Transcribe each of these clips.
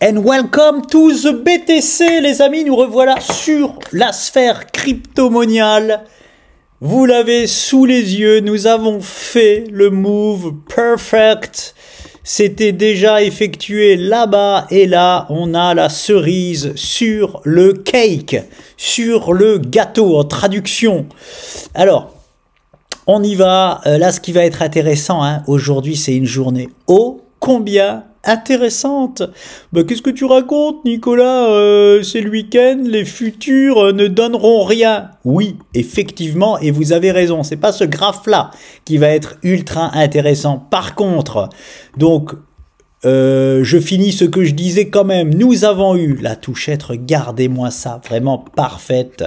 And welcome to the BTC, les amis. Nous revoilà sur la sphère crypto-moniale. Vous l'avez sous les yeux. Nous avons fait le move perfect. C'était déjà effectué là-bas. Et là, on a la cerise sur le cake, sur le gâteau en traduction. Alors, on y va. Là, ce qui va être intéressant, hein, aujourd'hui, c'est une journée ô combien intéressante. Bah, qu'est-ce que tu racontes, Nicolas? C'est le week-end, les futurs ne donneront rien. Oui, effectivement, et vous avez raison, c'est pas ce graphe-là qui va être ultra intéressant. Par contre, donc, je finis ce que je disais quand même. Nous avons eu la touchette, regardez-moi ça, vraiment parfaite,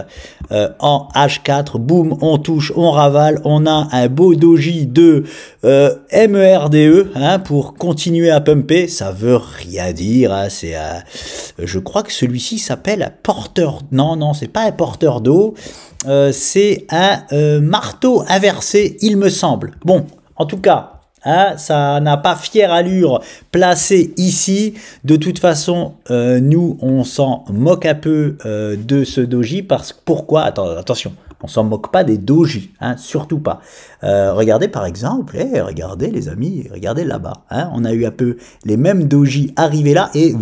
en H4, boum, on touche, on ravale, on a un beau doji de MERDE, hein, pour continuer à pumper. Ça veut rien dire, hein, c'est je crois que celui-ci s'appelle un porteur, non, c'est pas un porteur d'eau, c'est un marteau inversé, il me semble. Bon, en tout cas, hein, ça n'a pas fière allure placé ici. De toute façon, nous, on s'en moque un peu de ce doji. Pourquoi? Attention, on s'en moque pas des doji, hein, surtout pas. Regardez par exemple, regardez les amis, regardez là-bas. Hein, on a eu un peu les mêmes doji arriver là et...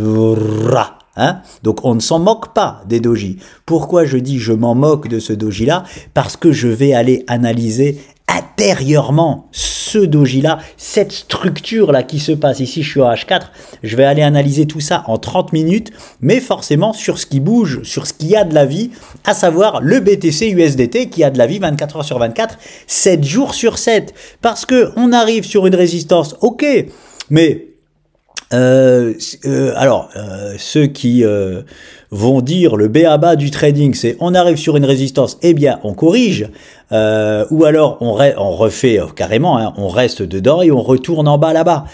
Hein? Donc on ne s'en moque pas des doji. Pourquoi je dis je m'en moque de ce doji là? Parce que je vais aller analyser intérieurement ce doji là, cette structure là qui se passe ici. Je suis en H4, je vais aller analyser tout ça en 30 minutes, mais forcément sur ce qui bouge, sur ce qui a de la vie, à savoir le BTC USDT qui a de la vie 24 heures sur 24, 7 jours sur 7, parce que on arrive sur une résistance, ok, mais ceux qui vont dire le b.a.-ba du trading, c'est on arrive sur une résistance, eh bien on corrige, ou alors on refait carrément, hein, on reste dedans et on retourne en bas là-bas.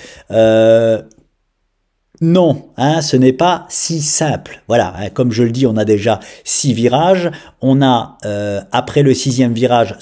Non, hein, ce n'est pas si simple. Voilà, hein, comme je le dis, on a déjà 6 virages. On a, après le 6e virage,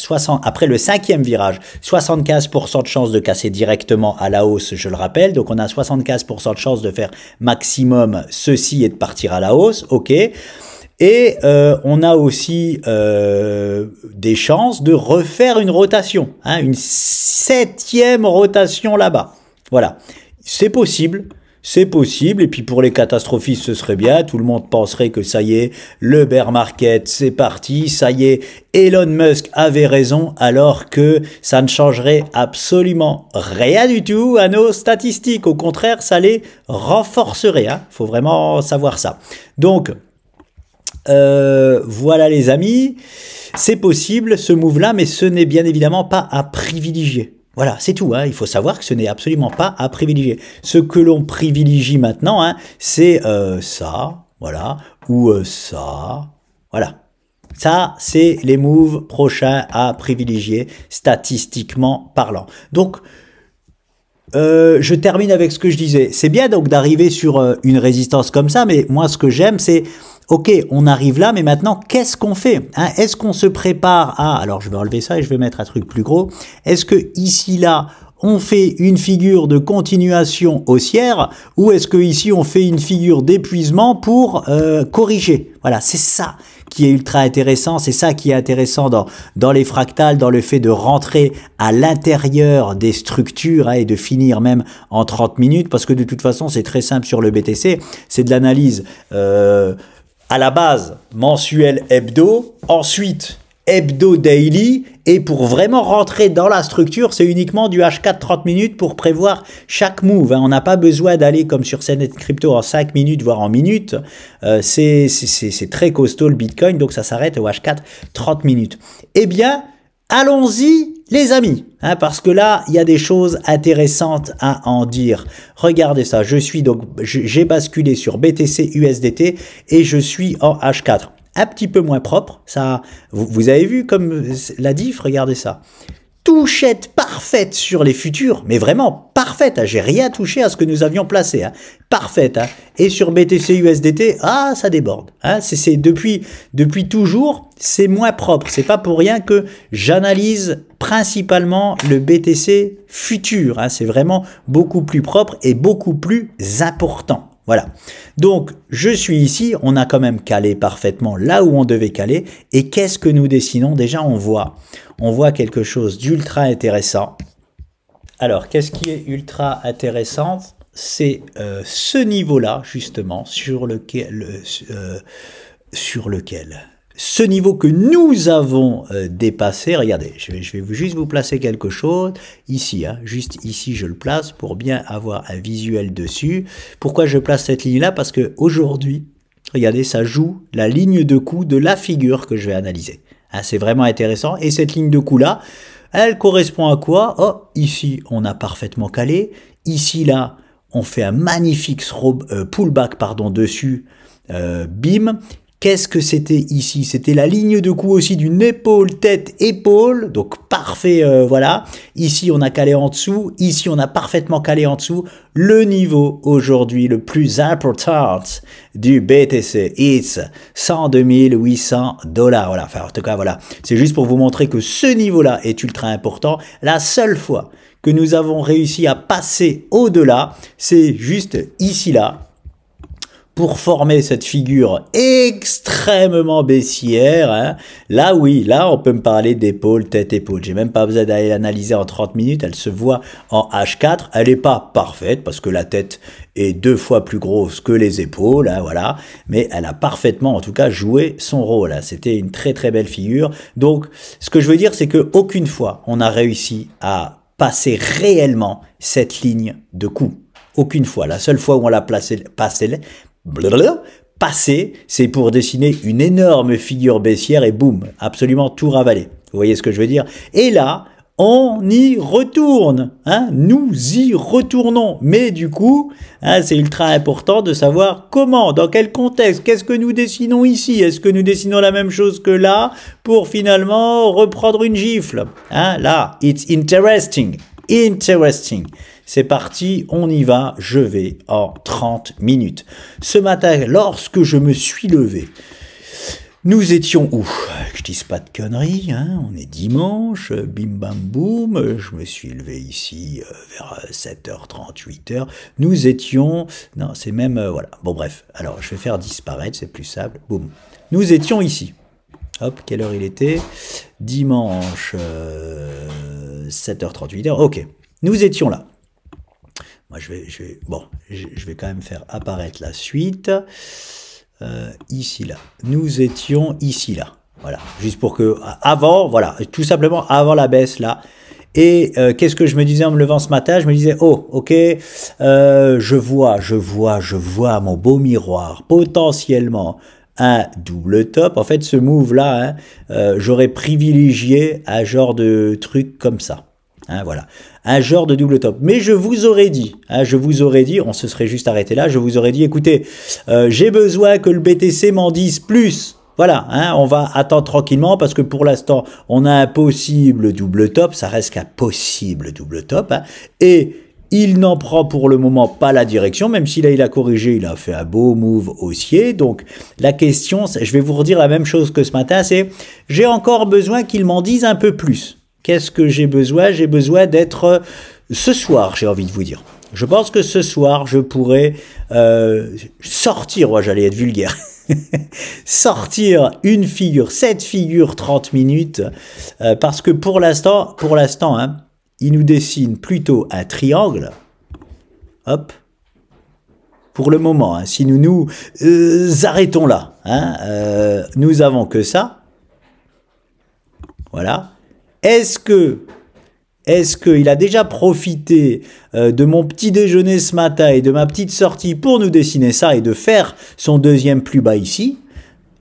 après le 5e virage, 75% de chance de casser directement à la hausse, je le rappelle. Donc, on a 75% de chance de faire maximum ceci et de partir à la hausse. OK. Et on a aussi des chances de refaire une rotation, hein, une 7e rotation là-bas. Voilà, c'est possible. C'est possible, et puis pour les catastrophistes, ce serait bien, tout le monde penserait que ça y est, le bear market, c'est parti, ça y est, Elon Musk avait raison, alors que ça ne changerait absolument rien du tout à nos statistiques, au contraire, ça les renforcerait, hein. Faut vraiment savoir ça. Donc, voilà les amis, c'est possible ce move-là, mais ce n'est bien évidemment pas à privilégier. Voilà, c'est tout, hein. Il faut savoir que ce n'est absolument pas à privilégier. Ce que l'on privilégie maintenant, hein, c'est ça, voilà, ou ça, voilà. Ça, c'est les moves prochains à privilégier, statistiquement parlant. Donc, je termine avec ce que je disais. C'est bien donc d'arriver sur une résistance comme ça, mais moi, ce que j'aime, c'est... Ok, on arrive là, mais maintenant, qu'est-ce qu'on fait, hein? Est-ce qu'on se prépare à... Alors, je vais enlever ça et je vais mettre un truc plus gros. Est-ce que ici, là, on fait une figure de continuation haussière ou est-ce que ici, on fait une figure d'épuisement pour corriger? Voilà, c'est ça qui est ultra intéressant. C'est ça qui est intéressant dans les fractales, dans le fait de rentrer à l'intérieur des structures, hein, et de finir même en 30 minutes parce que de toute façon, c'est très simple sur le BTC. C'est de l'analyse... à la base, mensuel hebdo, ensuite hebdo daily, et pour vraiment rentrer dans la structure, c'est uniquement du H4 30 minutes pour prévoir chaque move, hein. On n'a pas besoin d'aller comme sur CNET Crypto en 5 minutes, voire en minutes. C'est très costaud le Bitcoin, donc ça s'arrête au H4 30 minutes. Eh bien, allons-y les amis, hein, parce que là, il y a des choses intéressantes à en dire. Regardez ça, j'ai basculé sur BTC USDT et je suis en H4. Un petit peu moins propre, ça, vous avez vu comme la diff, regardez ça. Touchette parfaite sur les futurs, mais vraiment parfaite, hein, j'ai rien touché à ce que nous avions placé, hein, parfaite, hein. Et sur BTC USDT, ah ça déborde, hein, c'est depuis toujours, c'est moins propre, c'est pas pour rien que j'analyse principalement le BTC futur, hein, c'est vraiment beaucoup plus propre et beaucoup plus important. Voilà. Donc, je suis ici, on a quand même calé parfaitement là où on devait caler. Et qu'est-ce que nous dessinons? Déjà, on voit quelque chose d'ultra intéressant. Alors, qu'est-ce qui est ultra intéressant? C'est ce niveau-là, justement, sur lequel ce niveau que nous avons dépassé. Regardez, je vais juste vous placer quelque chose ici, hein, juste ici je le place pour bien avoir un visuel dessus. Pourquoi je place cette ligne là? Parce que aujourd'hui, regardez, ça joue la ligne de coup de la figure que je vais analyser, hein, c'est vraiment intéressant. Et cette ligne de coup là, elle correspond à quoi? Oh, ici on a parfaitement calé, ici là on fait un magnifique pullback pardon dessus, bim. Qu'est-ce que c'était ici? C'était la ligne de coup aussi d'une épaule, tête, épaule. Donc parfait, voilà. Ici, on a calé en dessous. Ici, on a parfaitement calé en dessous. Le niveau aujourd'hui le plus important du BTC, it's 102 800 $. Voilà. Enfin, en tout cas, voilà. C'est juste pour vous montrer que ce niveau-là est ultra important. La seule fois que nous avons réussi à passer au-delà, c'est juste ici, là, pour former cette figure extrêmement baissière, hein. Là oui, là on peut me parler d'épaule, tête, épaule. J'ai même pas besoin d'aller l'analyser en 30 minutes, elle se voit en H4. Elle n'est pas parfaite parce que la tête est 2 fois plus grosse que les épaules, hein, voilà. Mais elle a parfaitement en tout cas joué son rôle, hein. C'était une très très belle figure. Donc ce que je veux dire c'est que aucune fois on a réussi à passer réellement cette ligne de coup. Aucune fois. La seule fois où on l'a passé, c'est pour dessiner une énorme figure baissière et boum, absolument tout ravalé. Vous voyez ce que je veux dire? Et là, on y retourne, hein, nous y retournons. Mais du coup, hein, c'est ultra important de savoir comment, dans quel contexte, qu'est-ce que nous dessinons ici? Est-ce que nous dessinons la même chose que là pour finalement reprendre une gifle, hein? Là, it's interesting, interesting. C'est parti, on y va, je vais en 30 minutes. Ce matin, lorsque je me suis levé, nous étions où? Que je dise pas de conneries, hein, on est dimanche, bim bam boum, je me suis levé ici vers 7h30, 8h. Nous étions, non c'est même, voilà, bon bref, alors je vais faire disparaître, c'est plus simple, boum. Nous étions ici. Hop, quelle heure il était? Dimanche, 7h30, 8h, ok. Nous étions là. Moi, je vais quand même faire apparaître la suite. Ici, là. Nous étions ici, là. Voilà. Juste pour que, avant, voilà, tout simplement avant la baisse, là. Et qu'est-ce que je me disais en me levant ce matin? Je me disais, oh, ok, je vois mon beau miroir, potentiellement un double top. En fait, ce move-là, hein, j'aurais privilégié un genre de truc comme ça. Hein, voilà, un genre de double top. Mais je vous aurais dit, hein, on se serait juste arrêté là, je vous aurais dit, écoutez, j'ai besoin que le BTC m'en dise plus. Voilà, hein, on va attendre tranquillement parce que pour l'instant, on a un possible double top, ça reste qu'un possible double top, hein, et il n'en prend pour le moment pas la direction, même si là il a corrigé, il a fait un beau move haussier. Donc la question, je vais vous redire la même chose que ce matin, c'est j'ai encore besoin qu'il m'en dise un peu plus. Qu'est-ce que j'ai besoin? J'ai besoin d'être ce soir, j'ai envie de vous dire. Je pense que ce soir, je pourrais sortir, ouais, j'allais être vulgaire, sortir une figure, cette figure 30 minutes, parce que pour l'instant, hein, il nous dessine plutôt un triangle. Hop. Pour le moment, hein, si nous nous arrêtons là, hein, nous avons que ça. Voilà. Est-ce qu'il a déjà profité de mon petit déjeuner ce matin et de ma petite sortie pour nous dessiner ça et de faire son deuxième plus bas ici?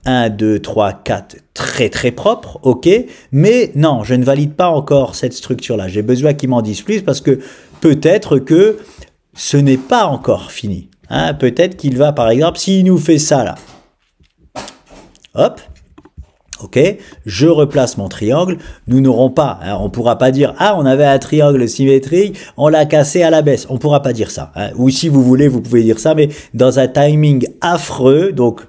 1, 2, 3, 4, très très propre, ok. Mais non, je ne valide pas encore cette structure-là. J'ai besoin qu'il m'en dise plus parce que peut-être que ce n'est pas encore fini. Hein, peut-être qu'il va, par exemple, s'il nous fait ça là, hop. Ok, je replace mon triangle, nous n'aurons pas, hein, on ne pourra pas dire « Ah, on avait un triangle symétrique, on l'a cassé à la baisse ». On ne pourra pas dire ça. Hein. Ou si vous voulez, vous pouvez dire ça, mais dans un timing affreux, donc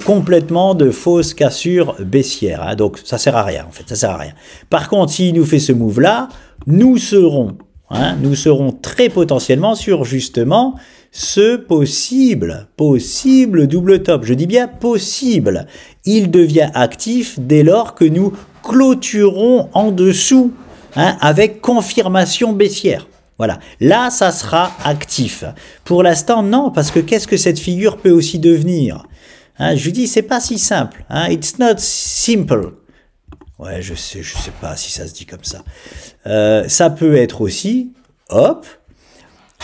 complètement de fausse cassure baissière. Hein. Donc ça ne sert à rien, en fait, ça ne sert à rien. Par contre, s'il nous fait ce move-là, nous serons très potentiellement sur justement ce possible double top, je dis bien possible, il devient actif dès lors que nous clôturons en dessous, hein, avec confirmation baissière. Voilà, là ça sera actif. Pour l'instant non, parce que qu'est-ce que cette figure peut aussi devenir, hein, je vous dis c'est pas si simple, hein, it's not simple. Ouais, je sais pas si ça se dit comme ça. Ça peut être aussi, hop,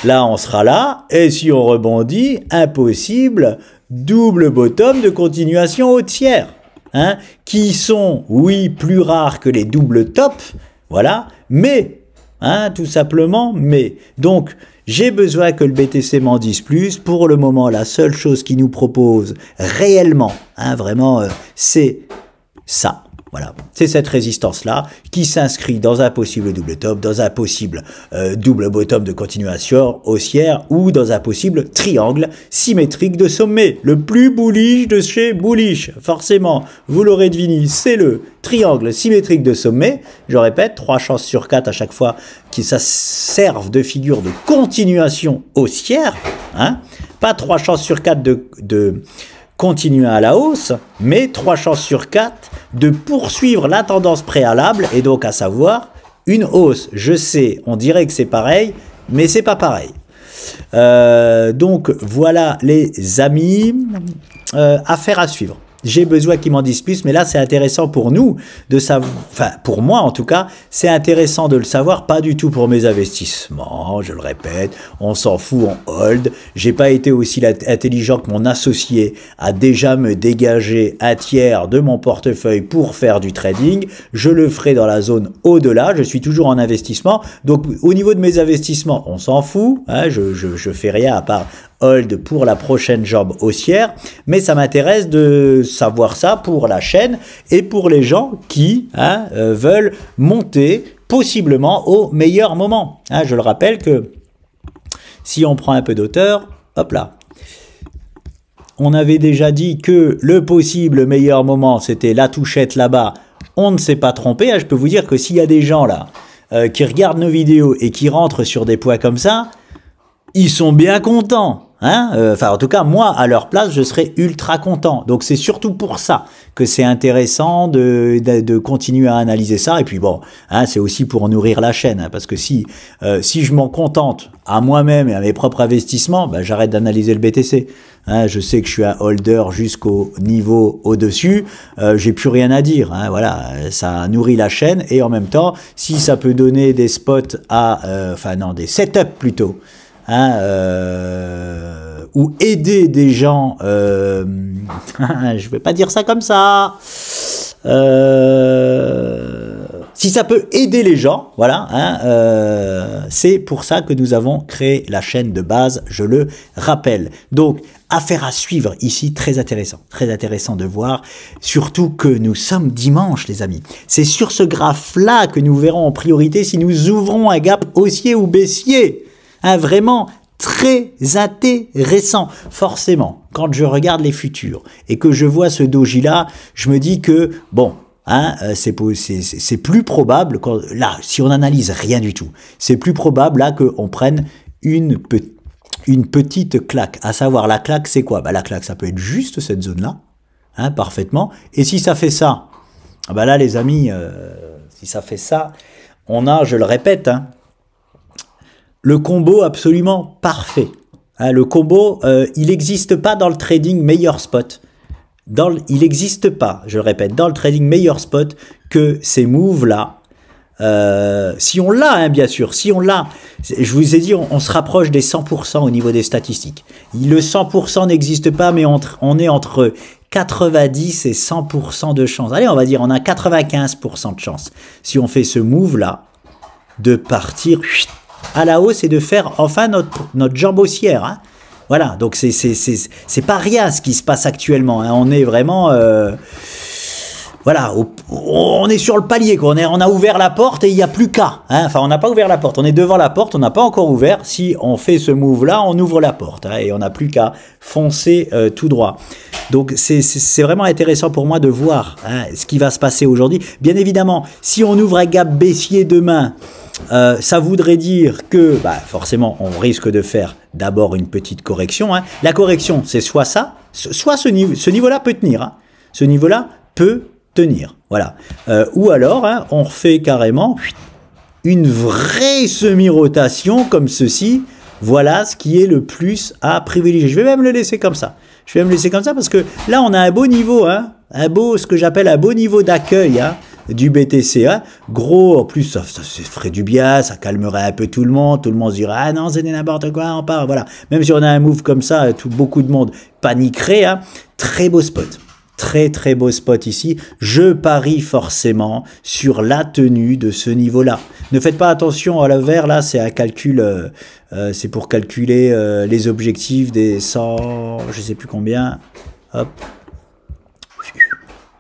là on sera là, et si on rebondit, impossible double bottom de continuation haussière, hein, qui sont, oui, plus rares que les doubles tops, voilà, mais, hein, tout simplement, mais. Donc, j'ai besoin que le BTC m'en dise plus. Pour le moment, la seule chose qu'il nous propose réellement, hein, vraiment, c'est ça. Voilà, c'est cette résistance-là qui s'inscrit dans un possible double top, dans un possible double bottom de continuation haussière ou dans un possible triangle symétrique de sommet. Le plus bullish de chez bullish, forcément, vous l'aurez deviné, c'est le triangle symétrique de sommet. Je répète, 3 chances sur 4 à chaque fois que ça serve de figure de continuation haussière, hein, pas 3 chances sur 4 de continuer à la hausse, mais 3 chances sur 4 de poursuivre la tendance préalable, et donc à savoir une hausse. Je sais, on dirait que c'est pareil, mais c'est pas pareil. Donc voilà les amis, affaire à suivre. J'ai besoin qu'ils m'en disent plus, mais là c'est intéressant pour nous de savoir, enfin pour moi en tout cas, c'est intéressant de le savoir, pas du tout pour mes investissements, je le répète, on s'en fout en hold. J'ai pas été aussi intelligent que mon associé à déjà me dégager un tiers de mon portefeuille pour faire du trading. Je le ferai dans la zone au-delà, je suis toujours en investissement, donc au niveau de mes investissements, on s'en fout, hein, je fais rien à part hold pour la prochaine jambe haussière, mais ça m'intéresse de savoir ça pour la chaîne et pour les gens qui, hein, veulent monter possiblement au meilleur moment. Hein, je le rappelle que si on prend un peu d'auteur, hop là, on avait déjà dit que le possible meilleur moment c'était la touchette là-bas, on ne s'est pas trompé. Hein, je peux vous dire que s'il y a des gens là qui regardent nos vidéos et qui rentrent sur des points comme ça, ils sont bien contents. Hein, enfin, en tout cas, moi, à leur place, je serais ultra content. Donc, c'est surtout pour ça que c'est intéressant de continuer à analyser ça. Et puis, bon, hein, c'est aussi pour nourrir la chaîne. Hein, parce que si je m'en contente à moi-même et à mes propres investissements, ben, j'arrête d'analyser le BTC. Hein, je sais que je suis un holder jusqu'au niveau au-dessus. J'ai plus rien à dire. Hein, voilà, ça nourrit la chaîne. Et en même temps, si ça peut donner des spots à... enfin, non, des setups plutôt. Hein, ou aider des gens, je vais pas dire ça comme ça, si ça peut aider les gens, voilà, hein, c'est pour ça que nous avons créé la chaîne de base, je le rappelle. Donc, affaire à suivre ici, très intéressant de voir, surtout que nous sommes dimanche les amis. C'est sur ce graphe-là que nous verrons en priorité si nous ouvrons un gap haussier ou baissier. Hein, vraiment très intéressant. Forcément, quand je regarde les futurs et que je vois ce doji-là, je me dis que, bon, hein, c'est plus probable, là, si on n'analyse rien du tout, c'est plus probable là qu'on prenne une petite claque. À savoir, la claque, c'est quoi? Bah, la claque, ça peut être juste cette zone-là, hein, parfaitement. Et si ça fait ça, bah là, les amis, si ça fait ça, on a, je le répète, hein, le combo absolument parfait. Hein, le combo, il n'existe pas dans le trading meilleur spot. Il n'existe pas, je le répète, dans le trading meilleur spot que ces moves-là. Si on l'a, hein, bien sûr, si on l'a, je vous ai dit, on se rapproche des 100% au niveau des statistiques. Le 100% n'existe pas, mais on est entre 90 et 100% de chance. Allez, on va dire, on a 95% de chance. Si on fait ce move-là, de partir à la hausse et de faire enfin notre jambe haussière. Hein. Voilà, donc c'est pas rien ce qui se passe actuellement. Hein. On est vraiment... voilà, on est sur le palier, quoi. On a ouvert la porte et il n'y a plus qu'à. Hein. Enfin, on n'a pas ouvert la porte, on est devant la porte, on n'a pas encore ouvert. Si on fait ce move-là, on ouvre la porte. Hein, et on n'a plus qu'à foncer tout droit. Donc, c'est vraiment intéressant pour moi de voir, hein, ce qui va se passer aujourd'hui. Bien évidemment, si on ouvre un gap baissier demain... ça voudrait dire que, bah, forcément, on risque de faire d'abord une petite correction. Hein. La correction, c'est soit ça, soit ce niveau-là peut tenir. Hein. Ce niveau-là peut tenir. Voilà. Ou alors, hein, on refait carrément une vraie semi-rotation comme ceci. Voilà ce qui est le plus à privilégier. Je vais même le laisser comme ça. Je vais me laisser comme ça parce que là, on a un beau niveau, hein, ce que j'appelle un beau niveau d'accueil, hein, du BTC. Hein. Gros, en plus, ça ferait du bien, ça calmerait un peu tout le monde se dirait, ah non, c'est n'importe quoi, on part, voilà. Même si on a un move comme ça, beaucoup de monde paniquerait, hein. Très beau spot. Très très beau spot ici. Je parie forcément sur la tenue de ce niveau-là. Ne faites pas attention à l'envers, là, c'est un calcul, c'est pour calculer les objectifs des 100, je sais plus combien, hop,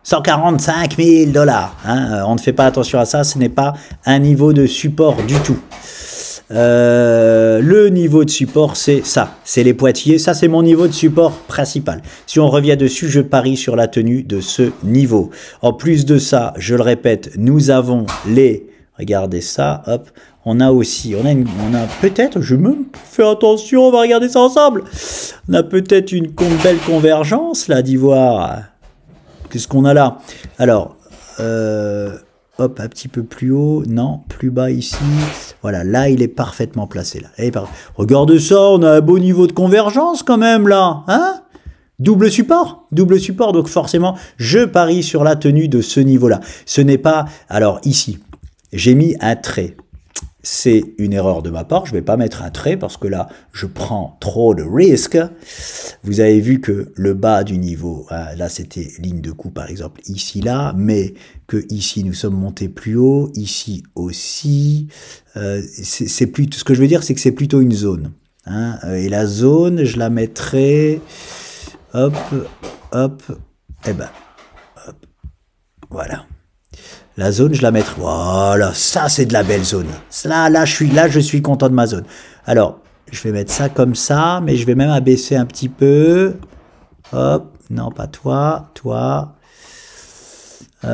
145 000 $. Hein, on ne fait pas attention à ça, ce n'est pas un niveau de support du tout. Le niveau de support, c'est ça, c'est les Poitiers, ça c'est mon niveau de support principal. Si on revient dessus, je parie sur la tenue de ce niveau. En plus de ça, je le répète, nous avons les, regardez ça, hop, on a aussi, on a peut-être, je me fais attention, on va regarder ça ensemble, on a peut-être une belle convergence là d'Ivoire. Qu'est-ce qu'on a là? Alors, hop, un petit peu plus haut, non, plus bas ici, voilà, là il est parfaitement placé là. Regarde ça, on a un beau niveau de convergence quand même là, hein? Double support, donc forcément, je parie sur la tenue de ce niveau-là. Ce n'est pas, alors ici, j'ai mis un trait. C'est une erreur de ma part, je ne vais pas mettre un trait parce que là, je prends trop de risques. Vous avez vu que le bas du niveau, là c'était ligne de coup par exemple, ici là, mais que ici nous sommes montés plus haut, ici aussi. C'est plutôt, ce que je veux dire, c'est que c'est plutôt une zone. Hein, et la zone, je la mettrai, hop, hop, et ben, hop, voilà. La zone, je la mettrai. Voilà, ça c'est de la belle zone. Là, je suis content de ma zone. Alors, je vais mettre ça comme ça, mais je vais même abaisser un petit peu. Hop, non, pas toi, toi. Voilà,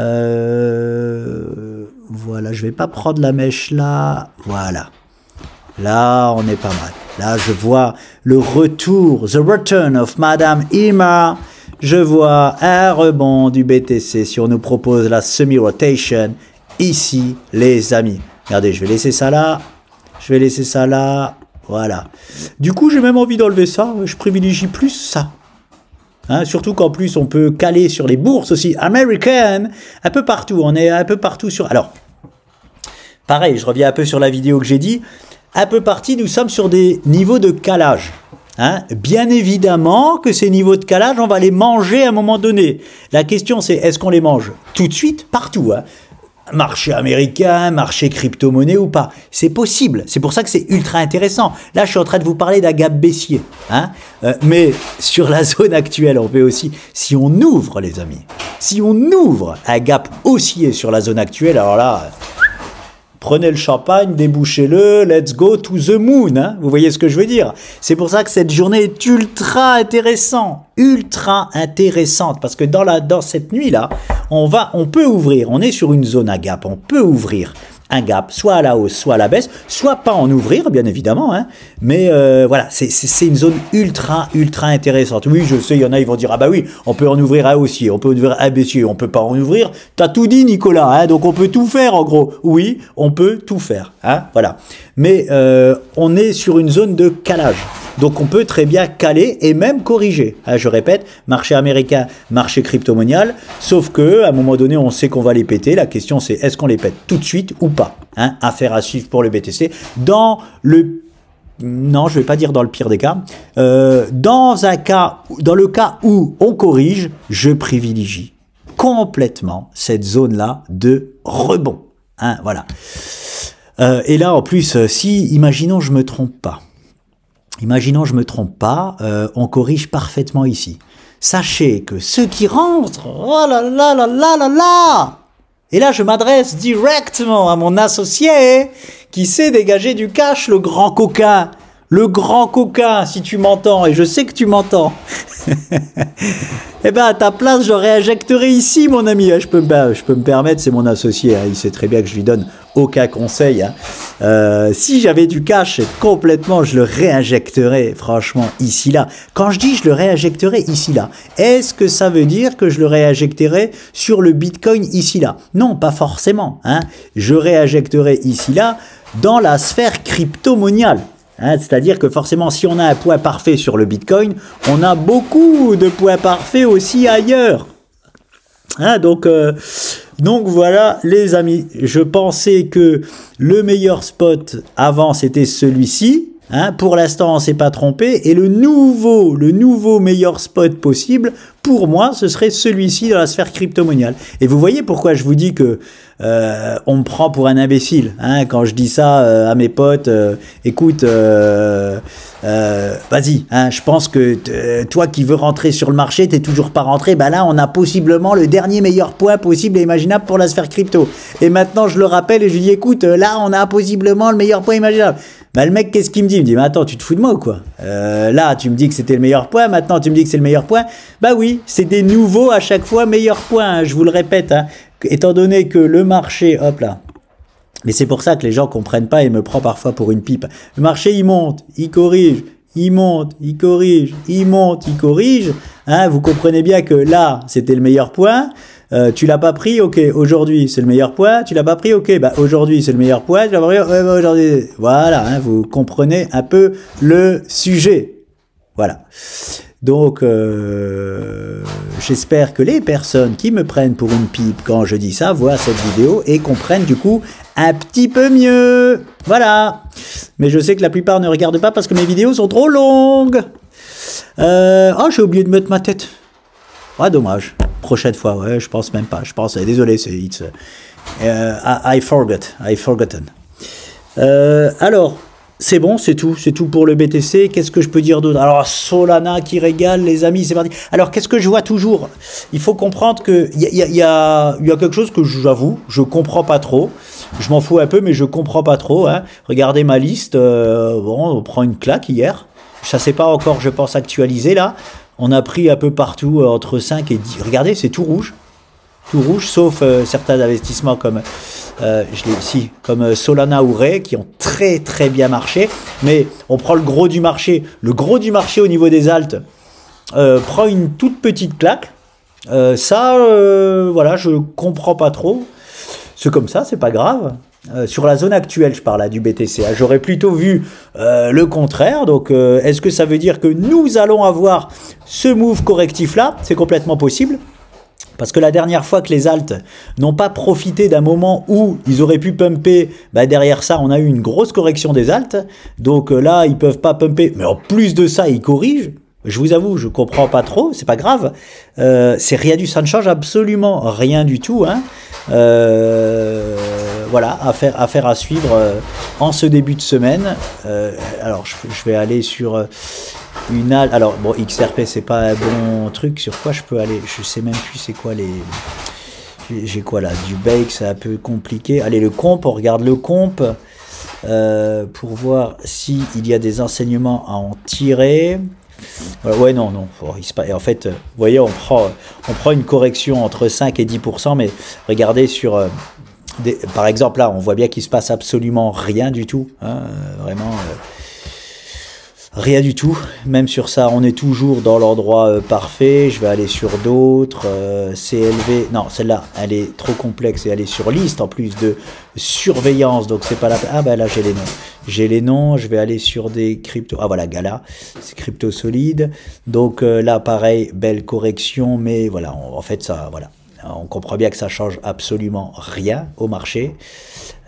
je vais pas prendre la mèche là. Voilà. Là, on est pas mal. Là, je vois le retour, the return of Madame Irma. Je vois un rebond du BTC si on nous propose la semi-rotation ici, les amis. Regardez, je vais laisser ça là. Je vais laisser ça là. Voilà. Du coup, j'ai même envie d'enlever ça. Je privilégie plus ça. Hein, surtout qu'en plus, on peut caler sur les bourses aussi américaines. Un peu partout. On est un peu partout sur... Alors, pareil, je reviens un peu sur la vidéo que j'ai dit. Un peu partout, nous sommes sur des niveaux de calage. Hein, bien évidemment que ces niveaux de calage, on va les manger à un moment donné. La question c'est, est-ce qu'on les mange tout de suite, partout, hein? Marché américain, marché crypto-monnaie ou pas? C'est possible, c'est pour ça que c'est ultra intéressant. Là, je suis en train de vous parler d'un gap baissier. Hein, mais sur la zone actuelle, on peut aussi, si on ouvre les amis, si on ouvre un gap haussier sur la zone actuelle, alors là... Prenez le champagne, débouchez-le, let's go to the moon. Hein, vous voyez ce que je veux dire? C'est pour ça que cette journée est ultra intéressante. Ultra intéressante. Parce que dans cette nuit-là, on peut ouvrir. On est sur une zone à gap. On peut ouvrir un gap, soit à la hausse, soit à la baisse, soit pas en ouvrir, bien évidemment, hein, mais voilà, c'est une zone ultra intéressante. Oui, je sais, il y en a, ils vont dire, ah bah oui, on peut en ouvrir un haussier, on peut ouvrir un baissier, on peut pas en ouvrir, t'as tout dit, Nicolas, hein, donc on peut tout faire, en gros. Oui, on peut tout faire, hein, voilà. Mais on est sur une zone de calage. Donc on peut très bien caler et même corriger. Hein, je répète, marché américain, marché crypto-monial, sauf que à un moment donné, on sait qu'on va les péter. La question c'est, est-ce qu'on les pète tout de suite ou pas? Hein, affaire à suivre pour le BTC. Dans le... Non, je ne vais pas dire dans le pire des cas. Dans le cas où on corrige, je privilégie complètement cette zone-là de rebond. Hein, voilà. Et là, en plus, si, imaginons je me trompe pas. Imaginons je me trompe pas, on corrige parfaitement ici. Sachez que ceux qui rentrent, oh là là là là là là, et là je m'adresse directement à mon associé qui sait dégager du cash, le grand coquin, le grand coquin, si tu m'entends, et je sais que tu m'entends, eh ben à ta place, je réinjecterai ici, mon ami. Je peux me permettre, c'est mon associé, hein, il sait très bien que je lui donne aucun conseil. Hein. Si j'avais du cash complètement, je le réinjecterais, franchement, ici, là. Quand je dis je le réinjecterais ici, là, est-ce que ça veut dire que je le réinjecterais sur le Bitcoin ici, là? Non, pas forcément. Hein. Je réinjecterais ici, là, dans la sphère crypto-moniale. Hein, c'est-à-dire que forcément, si on a un point parfait sur le Bitcoin, on a beaucoup de points parfaits aussi ailleurs. Hein, donc voilà, les amis, je pensais que le meilleur spot avant, c'était celui-ci. Hein, pour l'instant, on s'est pas trompé. Et le nouveau meilleur spot possible, pour moi, ce serait celui-ci dans la sphère crypto-moniale. Et vous voyez pourquoi je vous dis que on me prend pour un imbécile, hein, quand je dis ça à mes potes. Écoute, vas-y, hein, je pense que toi qui veux rentrer sur le marché, t'es toujours pas rentré. Ben là, on a possiblement le dernier meilleur point possible et imaginable pour la sphère crypto. Et maintenant, je le rappelle et je lui dis, écoute, là, on a possiblement le meilleur point imaginable. Bah le mec, qu'est-ce qu'il me dit? Il me dit, mais attends, tu te fous de moi ou quoi? Là, tu me dis que c'était le meilleur point, maintenant tu me dis que c'est le meilleur point. Bah oui, c'est des nouveaux à chaque fois meilleurs points, hein, je vous le répète. Hein. Étant donné que le marché, hop là, mais c'est pour ça que les gens comprennent pas et me prennent parfois pour une pipe. Le marché, il monte, il corrige, il monte, il corrige, il monte, il corrige. Hein, vous comprenez bien que là, c'était le meilleur point. Tu l'as pas pris, ok, aujourd'hui c'est le meilleur point, tu l'as pas pris, ok, bah aujourd'hui c'est le meilleur point, tu l'as pas pris, ouais, bah, aujourd'hui, voilà, hein, vous comprenez un peu le sujet, voilà. Donc, j'espère que les personnes qui me prennent pour une pipe quand je dis ça voient cette vidéo et comprennent du coup un petit peu mieux, voilà. Mais je sais que la plupart ne regardent pas parce que mes vidéos sont trop longues. Oh, j'ai oublié de mettre ma tête. Ah, dommage. Prochaine fois, ouais, je pense même pas. Je pense, désolé, c'est I forgotten. Alors, c'est bon, c'est tout pour le BTC. Qu'est-ce que je peux dire d'autre? Alors, Solana qui régale, les amis, c'est parti. Alors, qu'est-ce que je vois toujours? Il faut comprendre que il y a quelque chose que j'avoue, je comprends pas trop. Je m'en fous un peu, mais je comprends pas trop. Hein. Regardez ma liste. Bon, on prend une claque hier. Ça c'est pas encore, je pense, actualisé là. On a pris un peu partout entre 5 et 10. Regardez, c'est tout rouge, sauf certains investissements comme, comme Solana ou Ray qui ont très très bien marché. Mais on prend le gros du marché. Le gros du marché au niveau des alts prend une toute petite claque. Voilà, je comprends pas trop. C'est comme ça, c'est pas grave. Sur la zone actuelle, je parle là du BTC. Hein. J'aurais plutôt vu le contraire. Donc, est-ce que ça veut dire que nous allons avoir ce move correctif-là? C'est complètement possible. Parce que la dernière fois que les alts n'ont pas profité d'un moment où ils auraient pu pumper, bah derrière ça, on a eu une grosse correction des alts. Donc là, ils peuvent pas pumper. Mais en plus de ça, ils corrigent. Je vous avoue, je comprends pas trop. C'est pas grave. C'est rien du, ça ne change absolument rien du tout. Hein. Voilà, affaire à suivre en ce début de semaine. Alors, je vais aller sur une AL. Alors, bon, XRP, c'est pas un bon truc. Sur quoi je peux aller? Je sais même plus c'est quoi les... J'ai quoi là? Du bake, c'est un peu compliqué. Allez, le comp, on regarde le comp pour voir s'il y a des enseignements à en tirer. Ouais, non. En fait, vous voyez, on prend une correction entre 5 et 10%, mais regardez sur... par exemple, là, on voit bien qu'il se passe absolument rien du tout. Hein, vraiment, rien du tout. Même sur ça, on est toujours dans l'endroit parfait. Je vais aller sur d'autres. CLV. Non, celle-là, elle est trop complexe et elle est sur liste en plus de surveillance. Donc, c'est pas la... Ah, ben là, j'ai les noms. Je vais aller sur des cryptos. Ah, voilà, Gala. C'est crypto solide. Donc, là, pareil, belle correction. Mais voilà, en fait, ça, voilà. On comprend bien que ça change absolument rien au marché.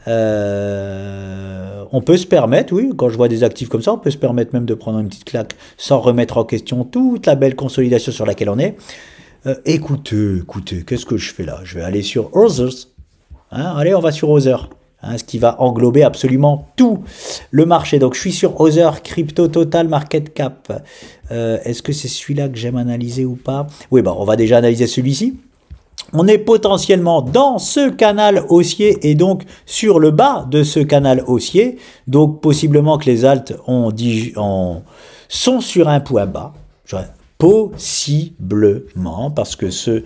On peut se permettre, oui, quand je vois des actifs comme ça, on peut se permettre même de prendre une petite claque sans remettre en question toute la belle consolidation sur laquelle on est. Écoutez, qu'est-ce que je fais là? Je vais aller sur Others. Hein, allez, on va sur Others. Hein, ce qui va englober absolument tout le marché. Donc, je suis sur Others, Crypto Total Market Cap. Est-ce que c'est celui-là que j'aime analyser ou pas? Oui, on va déjà analyser celui-ci. On est potentiellement dans ce canal haussier et donc sur le bas de ce canal haussier. Donc possiblement que les alts sont sur un point bas. Possiblement, parce que ce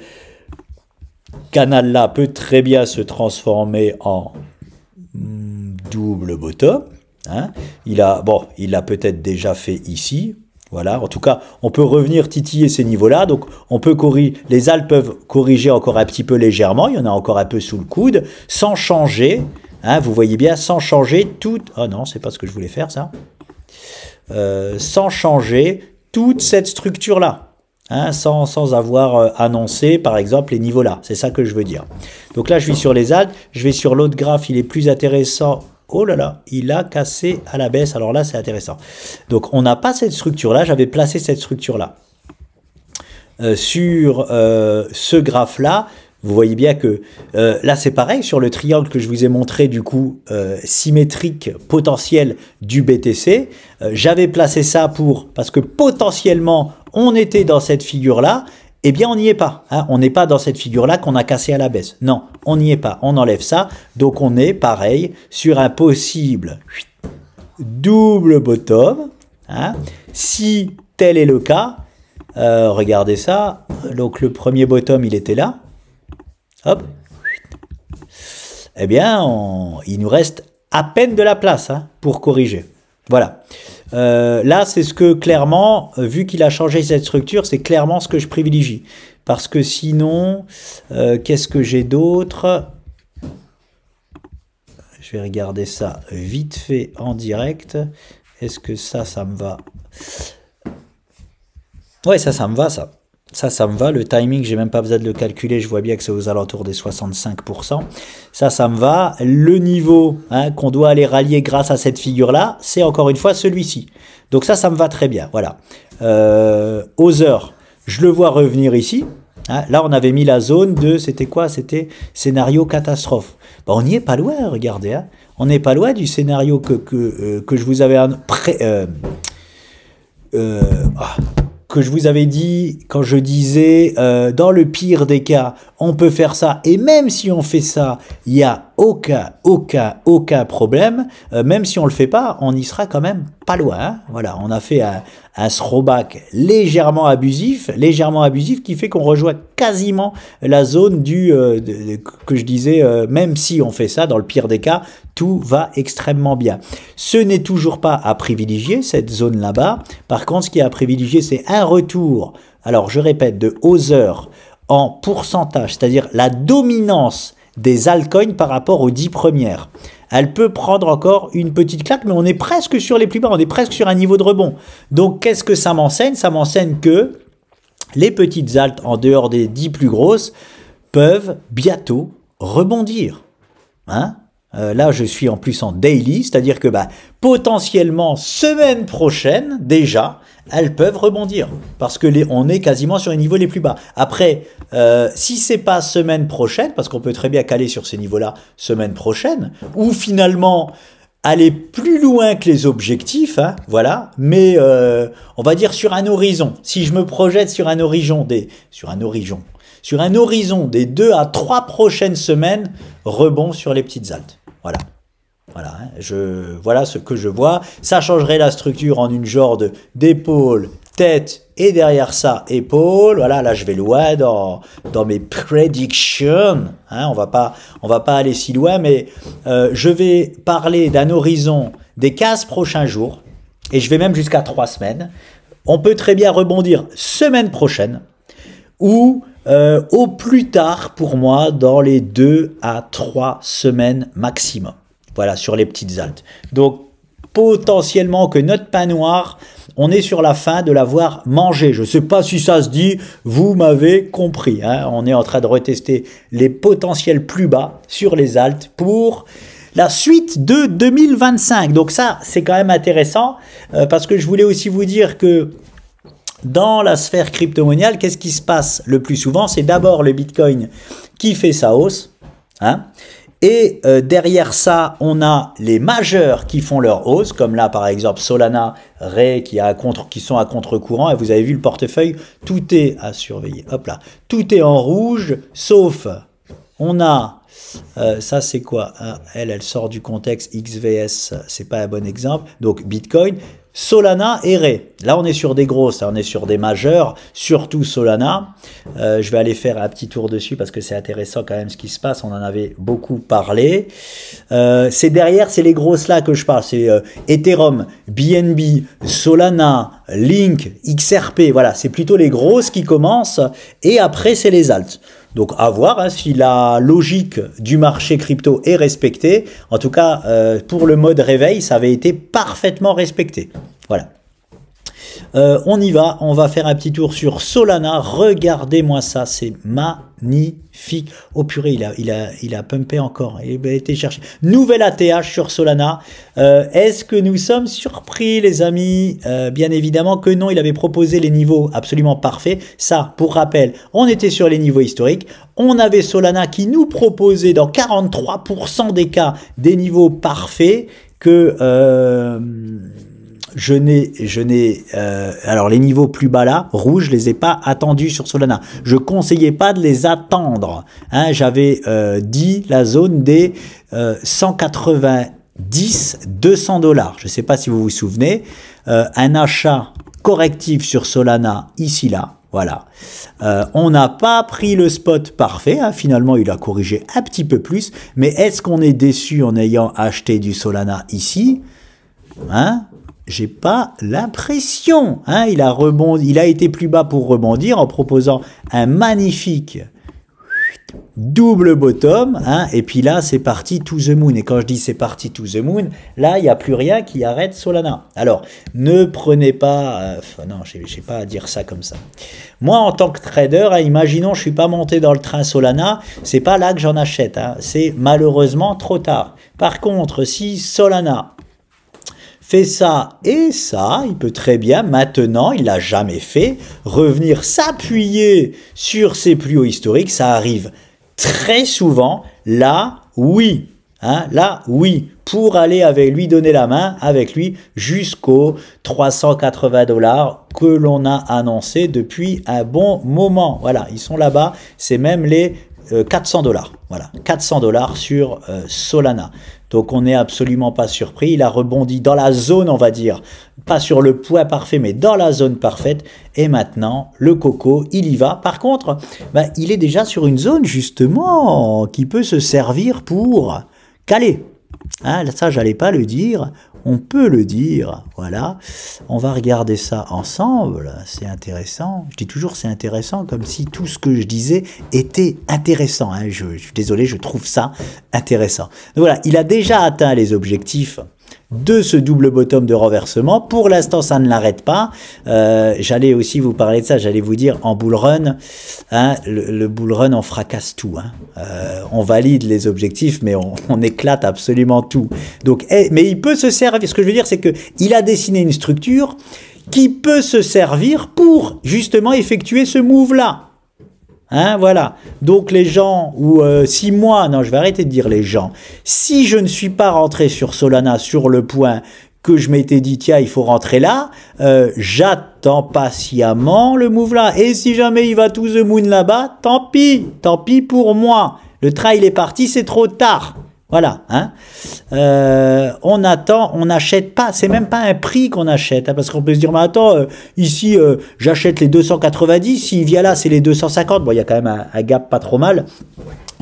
canal-là peut très bien se transformer en double bottom. Hein. Il l'a peut-être déjà fait ici. Voilà, en tout cas, on peut revenir titiller ces niveaux-là. Donc, on peut les alts peuvent corriger encore un petit peu légèrement. Il y en a encore un peu sous le coude, sans changer. Hein, vous voyez bien, sans changer tout. Oh non, c'est pas ce que je voulais faire, ça. Sans changer toute cette structure-là. Hein, sans avoir annoncé, par exemple, les niveaux-là. C'est ça que je veux dire. Donc là, je suis sur les alts. Je vais sur l'autre graphe. Il est plus intéressant. Oh là là, il a cassé à la baisse. Alors là, c'est intéressant. Donc, on n'a pas cette structure-là. J'avais placé cette structure-là. Sur ce graphe-là, vous voyez bien que là, c'est pareil. Sur le triangle que je vous ai montré, du coup, symétrique potentiel du BTC, j'avais placé ça parce que potentiellement, on était dans cette figure-là. Eh bien, on n'y est pas. Hein. On n'est pas dans cette figure-là qu'on a cassé à la baisse. Non, on n'y est pas. On enlève ça. Donc, on est pareil sur un possible double bottom. Hein. Si tel est le cas, regardez ça. Donc, le premier bottom, il était là. Hop. Eh bien, il nous reste à peine de la place pour corriger. Voilà. Là, c'est ce que clairement, vu qu'il a changé cette structure, c'est clairement ce que je privilégie. Parce que sinon, qu'est-ce que j'ai d'autre? Je vais regarder ça vite fait en direct. Est-ce que ça me va? Ouais, ça me va, ça. Ça me va. Le timing, j'ai même pas besoin de le calculer. Je vois bien que c'est aux alentours des 65%. Ça me va. Le niveau qu'on doit aller rallier grâce à cette figure-là, c'est encore une fois celui-ci. Donc ça me va très bien. Voilà. Aux heures, je le vois revenir ici. Hein, là, on avait mis la zone de... C'était quoi? C'était scénario catastrophe. Bon, on n'y est pas loin, regardez. Hein. On n'est pas loin du scénario que je vous avais... que je vous avais dit quand je disais dans le pire des cas, on peut faire ça. Et même si on fait ça, il n'y a aucun problème. Même si on ne le fait pas, on y sera quand même pas loin. Hein. Voilà, on a fait un throwback légèrement abusif qui fait qu'on rejoint quasiment la zone que je disais, même si on fait ça, dans le pire des cas, tout va extrêmement bien. Ce n'est toujours pas à privilégier, cette zone là-bas. Par contre, ce qui est à privilégier, c'est un retour, alors je répète, de Other en pourcentage, c'est-à-dire la dominance des altcoins par rapport aux 10 premières. Elle peut prendre encore une petite claque, mais on est presque sur les plus bas, on est presque sur un niveau de rebond. Donc, qu'est-ce que ça m'enseigne? Ça m'enseigne que les petites altes, en dehors des 10 plus grosses, peuvent bientôt rebondir. Hein? Là, je suis en plus en daily, c'est-à-dire que potentiellement, semaine prochaine, déjà, elles peuvent rebondir parce que on est quasiment sur les niveaux les plus bas. Après, si c'est pas semaine prochaine, parce qu'on peut très bien caler sur ces niveaux-là semaine prochaine, ou finalement aller plus loin que les objectifs, hein, voilà, mais on va dire sur un horizon. Si je me projette sur un horizon des 2 à 3 prochaines semaines, rebond sur les petites altes. Voilà. Voilà, voilà ce que je vois. Ça changerait la structure en une genre d'épaule, tête et derrière ça, épaule. Voilà, là je vais loin dans mes predictions. Hein, on va pas aller si loin, mais je vais parler d'un horizon des 15 prochains jours et je vais même jusqu'à 3 semaines. On peut très bien rebondir semaine prochaine ou au plus tard pour moi dans les 2 à 3 semaines maximum. Voilà, sur les petites altes. Donc, potentiellement que notre pain noir, on est sur la fin de l'avoir mangé. Je ne sais pas si ça se dit, vous m'avez compris. Hein. On est en train de retester les potentiels plus bas sur les altes pour la suite de 2025. Donc ça, c'est quand même intéressant parce que je voulais aussi vous dire que dans la sphère crypto-moniale, qu'est-ce qui se passe le plus souvent? C'est d'abord le Bitcoin qui fait sa hausse. Hein. Et derrière ça, on a les majeurs qui font leur hausse, comme là par exemple Solana, Ray qui sont à contre-courant. Et vous avez vu le portefeuille, tout est à surveiller. Hop là, tout est en rouge, sauf on a ça c'est quoi? Elle sort du contexte. XVS, c'est pas un bon exemple. Donc Bitcoin, Solana et Ray. Là, on est sur des grosses, on est sur des majeurs, surtout Solana. Je vais aller faire un petit tour dessus parce que c'est intéressant quand même ce qui se passe. On en avait beaucoup parlé. C'est derrière, c'est les grosses là que je parle. C'est Ethereum, BNB, Solana, Link, XRP. Voilà, c'est plutôt les grosses qui commencent. Et après, c'est les alts. Donc à voir hein, si la logique du marché crypto est respectée. En tout cas, pour le mode réveil, ça avait été parfaitement respecté. Voilà. On y va, on va faire un petit tour sur Solana. Regardez-moi ça, c'est magnifique. Oh purée, il a pumpé encore. Il a été cherché. Nouvelle ATH sur Solana. Est-ce que nous sommes surpris, les amis? Bien évidemment que non. Il avait proposé les niveaux absolument parfaits. Ça, pour rappel, on était sur les niveaux historiques. On avait Solana qui nous proposait dans 43% des cas des niveaux parfaits que... alors les niveaux plus bas là, rouges, je les ai pas attendus sur Solana. Je conseillais pas de les attendre. Hein, j'avais dit la zone des 190, 200 $. Je sais pas si vous vous souvenez. Un achat correctif sur Solana ici là. Voilà. On n'a pas pris le spot parfait. Hein. Finalement, il a corrigé un petit peu plus. Mais est-ce qu'on est déçu en ayant acheté du Solana ici? Hein? J'ai pas l'impression. Hein, il a rebondi, il a été plus bas pour rebondir en proposant un magnifique double bottom. Hein, et puis là, c'est parti to the moon. Et quand je dis c'est parti to the moon, là, il n'y a plus rien qui arrête Solana. Alors, ne prenez pas... non, je n'ai pas à dire ça comme ça. Moi, en tant que trader, hein, imaginons je suis pas monté dans le train Solana, c'est pas là que j'en achète. Hein, c'est malheureusement trop tard. Par contre, si Solana fait ça et ça, il peut très bien, maintenant, il l'a jamais fait, revenir s'appuyer sur ses plus hauts historiques. Ça arrive très souvent. Là, oui. Hein, là, oui. Pour aller avec lui, donner la main avec lui jusqu'aux 380 $ que l'on a annoncé depuis un bon moment. Voilà, ils sont là-bas. C'est même les 400 $. Voilà, 400 $ sur Solana. Donc on n'est absolument pas surpris. Il a rebondi dans la zone, on va dire, pas sur le point parfait, mais dans la zone parfaite. Et maintenant, le coco, il y va. Par contre, bah, il est déjà sur une zone justement qui peut se servir pour caler. Hein, ça, j'allais pas le dire. On peut le dire, voilà. On va regarder ça ensemble, c'est intéressant. Je dis toujours c'est intéressant, comme si tout ce que je disais était intéressant. Hein. Je suis désolé, je trouve ça intéressant. Donc voilà, il a déjà atteint les objectifs de ce double bottom de renversement. Pour l'instant, ça ne l'arrête pas. J'allais aussi vous parler de ça, j'allais vous dire en bull run, hein, le bull run, on fracasse tout. Hein. On valide les objectifs, mais on éclate absolument tout. Donc, mais il peut se servir, ce que je veux dire, c'est qu'il a dessiné une structure qui peut se servir pour justement effectuer ce move-là. Hein, voilà. Donc les gens, ou si moi, non, je vais arrêter de dire les gens, si je ne suis pas rentré sur Solana sur le point que je m'étais dit, tiens, il faut rentrer là, j'attends patiemment le move là. Et si jamais il va to the moon là-bas, tant pis pour moi. Le trail est parti, c'est trop tard. Voilà, hein. On attend, on n'achète pas, c'est même pas un prix qu'on achète, hein, parce qu'on peut se dire, mais attends, ici, j'achète les 290, s'il vient là, c'est les 250, bon, il y a quand même un gap pas trop mal,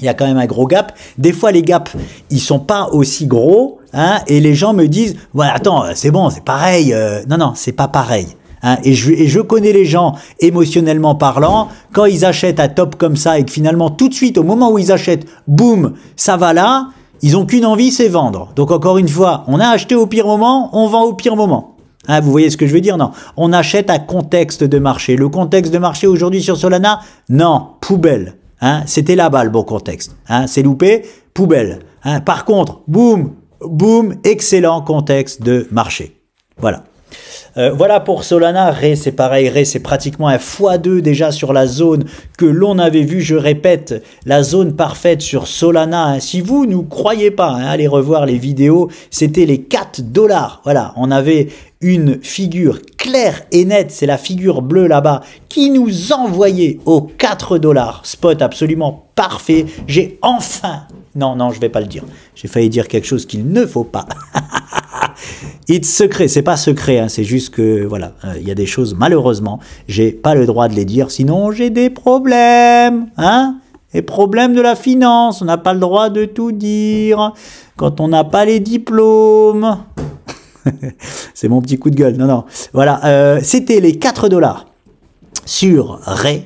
il y a quand même un gros gap, des fois, les gaps, ils sont pas aussi gros, hein, et les gens me disent, ouais, attends, c'est bon, c'est pareil, non, c'est pas pareil. Hein, et je connais les gens, émotionnellement parlant, quand ils achètent à top comme ça, et que finalement, tout de suite, au moment où ils achètent, boum, ça va là, ils ont qu'une envie, c'est vendre. Donc encore une fois, on a acheté au pire moment, on vend au pire moment. Hein, vous voyez ce que je veux dire? Non, on achète à contexte de marché. Le contexte de marché aujourd'hui sur Solana, non, poubelle. Hein, c'était là-bas le bon contexte. Hein, c'est loupé, poubelle. Hein, par contre, boum, boum, excellent contexte de marché. Voilà. Voilà pour Solana. Ray, c'est pareil. Ray, c'est pratiquement un x2 déjà sur la zone que l'on avait vue. Je répète, la zone parfaite sur Solana. Hein. Si vous ne croyez pas, hein, allez revoir les vidéos. C'était les 4 $. Voilà, on avait une figure claire et nette. C'est la figure bleue là-bas qui nous envoyait aux 4 $. Spot absolument parfait. J'ai enfin... Non, je vais pas le dire. J'ai failli dire quelque chose qu'il ne faut pas. It's secret, c'est pas secret, hein, c'est juste que, voilà, il y a des choses, malheureusement, j'ai pas le droit de les dire, sinon j'ai des problèmes, hein, les problèmes de la finance, on n'a pas le droit de tout dire, quand on n'a pas les diplômes. C'est mon petit coup de gueule, non, voilà, c'était les 4 $. Sur Ray.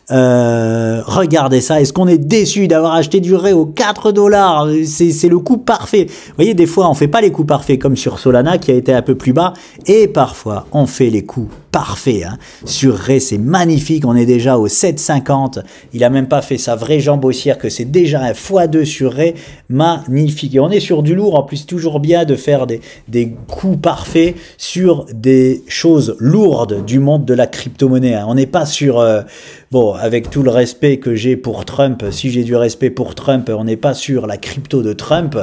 Regardez ça, est-ce qu'on est déçu d'avoir acheté du Ray aux 4 $? C'est le coup parfait. Vous voyez, des fois on fait pas les coups parfaits comme sur Solana qui a été un peu plus bas, et parfois on fait les coups parfaits. Hein. Sur Ray, c'est magnifique, on est déjà au 7,50, il a même pas fait sa vraie jambe haussière que c'est déjà un x2 sur Ray, magnifique. Et on est sur du lourd, en plus toujours bien de faire des coups parfaits sur des choses lourdes du monde de la crypto-monnaie. Hein. On n'est pas sur... bon, avec tout le respect que j'ai pour Trump, si j'ai du respect pour Trump, on n'est pas sur la crypto de Trump.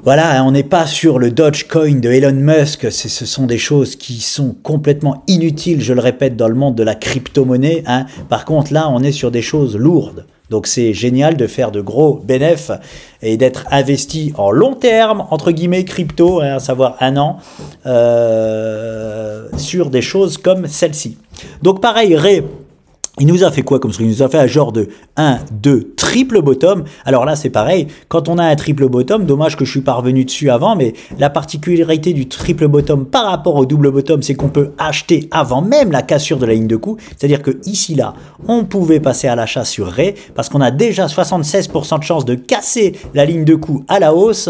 Voilà, on n'est pas sur le Dogecoin de Elon Musk, ce sont des choses qui sont complètement inutiles, je le répète, dans le monde de la crypto-monnaie. Hein. Par contre, là, on est sur des choses lourdes. Donc c'est génial de faire de gros bénéfices et d'être investi en long terme, entre guillemets, crypto, hein, à savoir 1 an, sur des choses comme celle-ci. Donc pareil, Ray, il nous a fait quoi comme truc? Il nous a fait un genre de 1, 2, triple bottom. Alors là, c'est pareil. Quand on a un triple bottom, dommage que je suis pas revenu dessus avant, mais la particularité du triple bottom par rapport au double bottom, c'est qu'on peut acheter avant même la cassure de la ligne de coup. C'est-à-dire que ici, là, on pouvait passer à l'achat sur Ray parce qu'on a déjà 76% de chance de casser la ligne de coup à la hausse.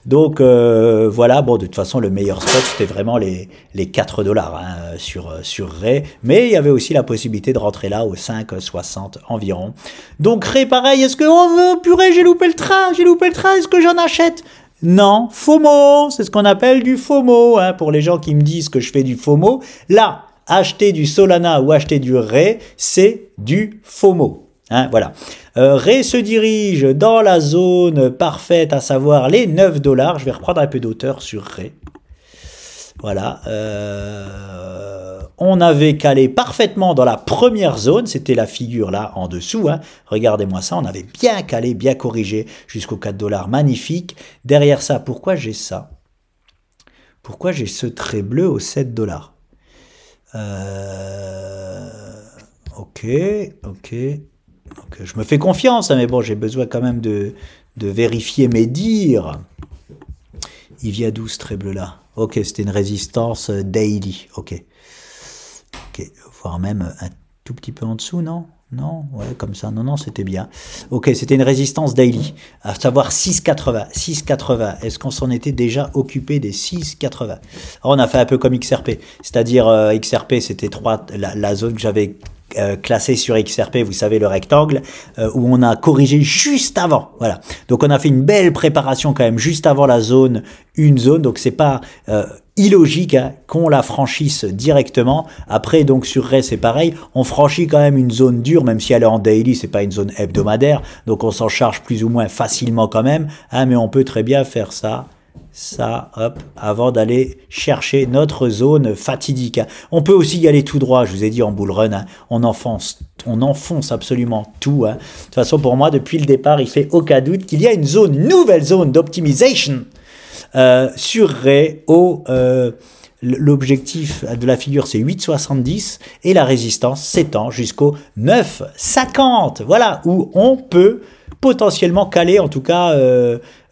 Donc, voilà. Bon, de toute façon, le meilleur spot, c'était vraiment les 4 $, hein, sur Ray. Mais il y avait aussi la possibilité de rentrer là aux 5,60 environ. Donc Ray, pareil, est-ce que, oh purée, j'ai loupé le train, est-ce que j'en achète? Non, FOMO, c'est ce qu'on appelle du FOMO, hein, pour les gens qui me disent que je fais du FOMO. Là, acheter du Solana ou acheter du Ray, c'est du FOMO. Hein, voilà. Ray se dirige dans la zone parfaite, à savoir les 9 $. Je vais reprendre un peu d'auteur sur Ray. Voilà, on avait calé parfaitement dans la première zone, c'était la figure là en dessous, hein. Regardez-moi ça, on avait bien calé, bien corrigé jusqu'aux 4 $, magnifique. Derrière ça, pourquoi j'ai ça? Pourquoi j'ai ce trait bleu aux 7 $? Ok, je me fais confiance, hein, mais bon, j'ai besoin quand même de vérifier mes dires. Il vient d'où ce trait bleu là? Ok, c'était une résistance daily. Ok, voire même un tout petit peu en dessous, non? Non, ouais, comme ça. Non, c'était bien. Ok, c'était une résistance daily, à savoir 6,80. 6,80. Est-ce qu'on s'en était déjà occupé des 6,80? On a fait un peu comme XRP, c'est-à-dire XRP, c'était la zone que j'avais classé sur XRP, vous savez, le rectangle, où on a corrigé juste avant. Voilà. Donc on a fait une belle préparation quand même juste avant la zone, une zone. Donc c'est pas illogique, hein, qu'on la franchisse directement. Après, donc sur Ray, c'est pareil. On franchit quand même une zone dure, même si elle est en daily, c'est pas une zone hebdomadaire. Donc on s'en charge plus ou moins facilement quand même. Hein, mais on peut très bien faire ça, hop, avant d'aller chercher notre zone fatidique. On peut aussi y aller tout droit, je vous ai dit en bull run, hein, on enfonce absolument tout. Hein. De toute façon, pour moi, depuis le départ, il fait aucun doute qu'il y a une nouvelle zone d'optimisation sur Ray. L'objectif de la figure, c'est 8,70 et la résistance s'étend jusqu'au 9,50. Voilà, où on peut potentiellement caler, en tout cas,